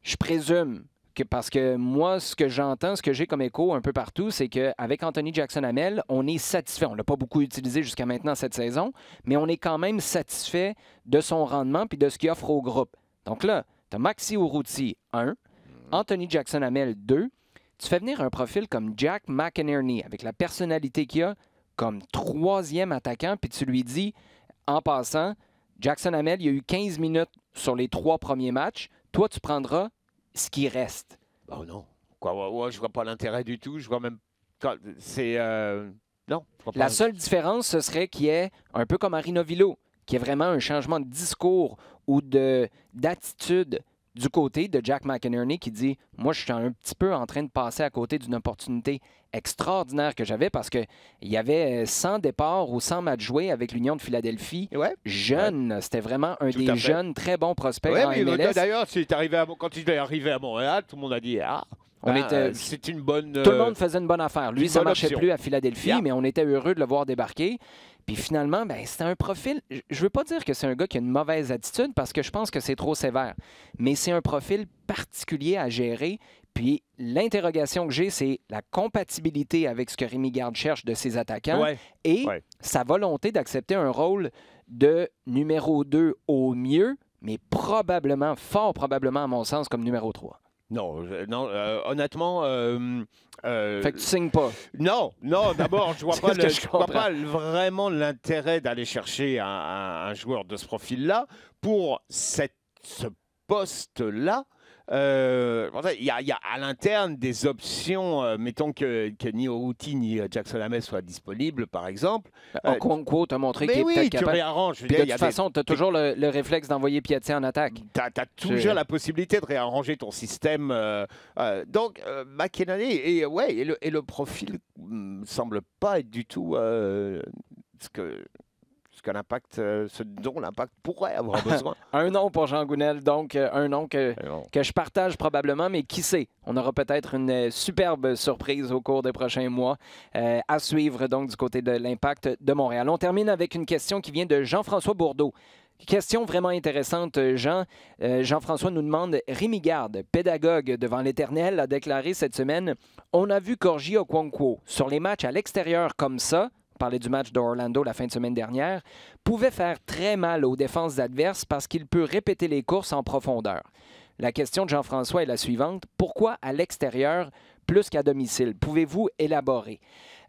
je présume que parce que moi, ce que j'entends, ce que j'ai comme écho un peu partout, c'est qu'avec Anthony Jackson-Hamel, on est satisfait. On ne l'a pas beaucoup utilisé jusqu'à maintenant cette saison, mais on est quand même satisfait de son rendement puis de ce qu'il offre au groupe. Donc là, tu as Maxi Urruti, 1, Anthony Jackson-Hamel, 2. Tu fais venir un profil comme Jack McInerney, avec la personnalité qu'il a, comme 3e attaquant, puis tu lui dis, en passant, Jackson-Hamel, il y a eu 15 minutes sur les 3 premiers matchs. Toi, tu prendras ce qui reste. Oh non. Je vois pas l'intérêt du tout. Je vois même... C'est... Non. La seule différence, ce serait qu'il y ait, un peu comme Arino Villo, qu'il y ait vraiment un changement de discours ou d'attitude du côté de Jack McInerney qui dit « Moi, je suis un petit peu en train de passer à côté d'une opportunité extraordinaire que j'avais parce qu'il y avait 100 départs ou 100 matchs joués avec l'Union de Philadelphie. Jeune, c'était vraiment un des jeunes très bons prospects en MLS. D'ailleurs, quand il est arrivé à Montréal, tout le monde a dit « Ah, c'est une bonne... » Tout le monde faisait une bonne affaire. Lui, ça ne marchait plus à Philadelphie, mais on était heureux de le voir débarquer. Puis finalement, c'était un profil... Je ne veux pas dire que c'est un gars qui a une mauvaise attitude parce que je pense que c'est trop sévère. Mais c'est un profil particulier à gérer. Puis l'interrogation que j'ai, c'est la compatibilité avec ce que Rémi Garde cherche de ses attaquants et sa volonté d'accepter un rôle de numéro 2 au mieux, mais probablement, fort probablement à mon sens, comme numéro 3. Non, honnêtement... Fait que tu signes pas. Non, d'abord, je vois pas vraiment l'intérêt d'aller chercher un joueur de ce profil-là pour ce poste-là. Il y a à l'interne des options, mettons que ni Urruti ni Jackson-Hamel soient disponibles, par exemple. Okonkwo t'a montré qu'il est peut-être capable. Réarranges. De toute façon, tu as toujours le réflexe d'envoyer Piatti en attaque. Tu as toujours la possibilité de réarranger ton système. Donc, McInerney et le profil ne semble pas être du tout ce dont l'Impact pourrait avoir besoin. Un nom pour Jean Gounel, donc un nom que je partage probablement, mais qui sait, on aura peut-être une superbe surprise au cours des prochains mois à suivre donc du côté de l'Impact de Montréal. On termine avec une question qui vient de Jean-François Bourdeau, Question vraiment intéressante, Jean. Jean-François nous demande, Rémi Garde, pédagogue devant l'Éternel, a déclaré cette semaine, « On a vu Corgi Okonkwo sur les matchs à l'extérieur comme ça, on parlait du match d'Orlando la fin de semaine dernière, pouvait faire très mal aux défenses adverses parce qu'il peut répéter les courses en profondeur. » La question de Jean-François est la suivante. Pourquoi à l'extérieur plus qu'à domicile? Pouvez-vous élaborer?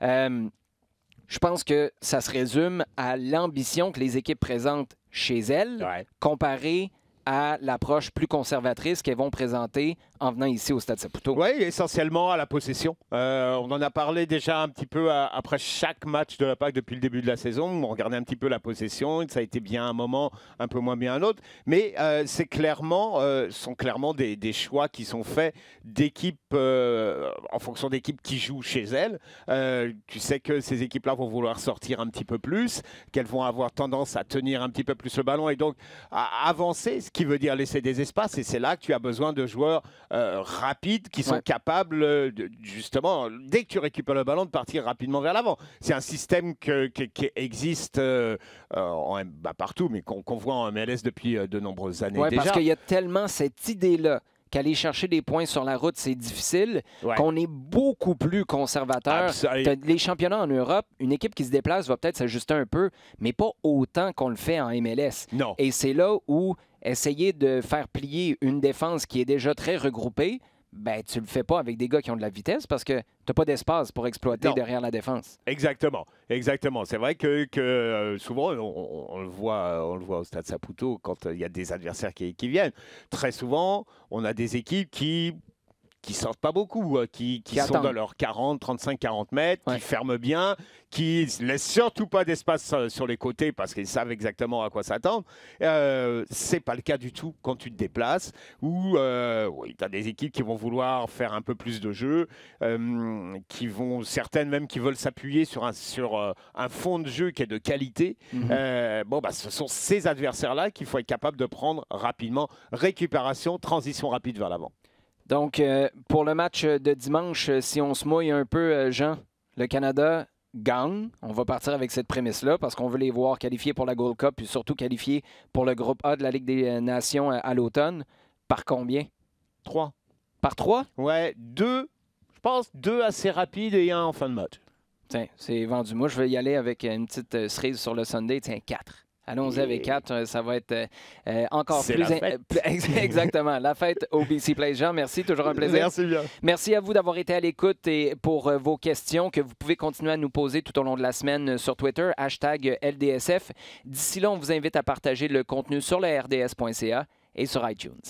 Je pense que ça se résume à l'ambition que les équipes présentent chez elles, comparée à l'approche plus conservatrice qu'elles vont présenter en venant ici au Stade Saputo. Oui, essentiellement à la possession. On en a parlé déjà un petit peu après chaque match de la PAC depuis le début de la saison. On regardait un petit peu la possession. Ça a été bien un moment, un peu moins bien un autre. Mais sont clairement des choix qui sont faits d'équipes en fonction d'équipes qui jouent chez elles. Tu sais que ces équipes-là vont vouloir sortir un petit peu plus, qu'elles vont avoir tendance à tenir un petit peu plus le ballon et donc à avancer, ce qui veut dire laisser des espaces. Et c'est là que tu as besoin de joueurs rapides qui sont capables, justement, dès que tu récupères le ballon, de partir rapidement vers l'avant. C'est un système qui existe partout, mais qu'on voit en MLS depuis de nombreuses années déjà. Parce qu'il y a tellement cette idée-là qu'aller chercher des points sur la route, c'est difficile, qu'on est beaucoup plus conservateur. Les championnats en Europe, une équipe qui se déplace va peut-être s'ajuster un peu, mais pas autant qu'on le fait en MLS. Non. Et c'est là où essayer de faire plier une défense qui est déjà très regroupée, ben, tu le fais pas avec des gars qui ont de la vitesse parce que tu n'as pas d'espace pour exploiter derrière la défense. Exactement. C'est vrai que souvent, on le voit au Stade Saputo quand il y a des adversaires qui viennent. Très souvent, on a des équipes qui sortent pas beaucoup, qui sont dans leurs 35-40 mètres, qui ferment bien, qui laissent surtout pas d'espace sur les côtés parce qu'ils savent exactement à quoi s'attendre. C'est pas le cas du tout quand tu te déplaces, où tu as des équipes qui vont vouloir faire un peu plus de jeu, certaines même qui veulent s'appuyer sur un fond de jeu qui est de qualité. Ce sont ces adversaires-là qu'il faut être capable de prendre rapidement. Récupération, transition rapide vers l'avant. Donc, pour le match de dimanche, si on se mouille un peu, Jean, le Canada gagne. On va partir avec cette prémisse-là parce qu'on veut les voir qualifiés pour la Gold Cup puis surtout qualifiés pour le groupe A de la Ligue des Nations à l'automne. Par combien? 3. Par 3? Ouais, 2. Je pense 2 assez rapides et 1 en fin de match. Tiens, c'est vendu. Moi, je vais y aller avec une petite cerise sur le Sunday. Tiens, 4. Allons-y avec 4, ça va être encore plus... C'est la fête. Exactement, la fête au BC Place. Jean, merci, toujours un plaisir. Merci bien. Merci à vous d'avoir été à l'écoute et pour vos questions que vous pouvez continuer à nous poser tout au long de la semaine sur Twitter, #LDSF. D'ici là, on vous invite à partager le contenu sur le rds.ca et sur iTunes.